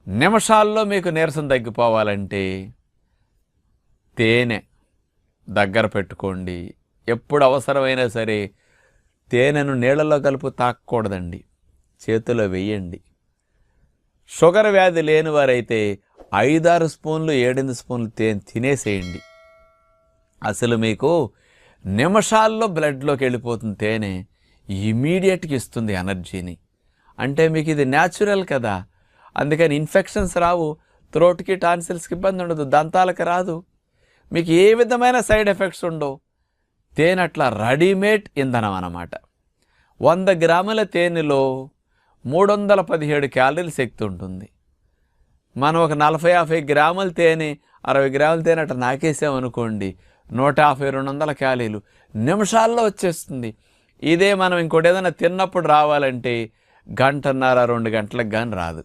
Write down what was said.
నిమిషాల్లో మీకు నీరసం తగ్గిపోవాలంటే తేనె దగ్గర పెట్టుకోండి. ఎప్పుడు అవసరమైనా సరే తేనెను నీళ్ళలో కలుపు తాకూడదండి, చేతిలో వేయండి. షుగర్ వ్యాధి లేని వారైతే 5-6 స్పూన్లు 7-8 స్పూన్లు తేనె తినేసేయండి. అసలు మీకు నిమిషాల్లో బ్లడ్లోకి వెళ్ళిపోతుంది తేనె, ఇమీడియట్గా ఇస్తుంది ఎనర్జీని. అంటే మీకు ఇది న్యాచురల్ కదా, అందుకని ఇన్ఫెక్షన్స్ రావు, థ్రోట్కి టాన్సిల్స్కి ఇబ్బంది ఉండదు, దంతాలకు రాదు, మీకు ఏ విధమైన సైడ్ ఎఫెక్ట్స్ ఉండవు. తేనె అట్లా రెడీమేడ్ ఇంధనం అన్నమాట. 100 గ్రాముల తేనెలో 317 క్యాలరీల శక్తి ఉంటుంది. మనం ఒక 40-50 గ్రాముల తేనె 60 గ్రాముల తేనె అట్లా నాకేసామనుకోండి, 150-200 క్యాలరీలు నిమిషాల్లో వచ్చేస్తుంది. ఇదే మనం ఇంకోటి ఏదైనా తిన్నప్పుడు రావాలంటే 1.5-2 గంటలకు కానీ రాదు.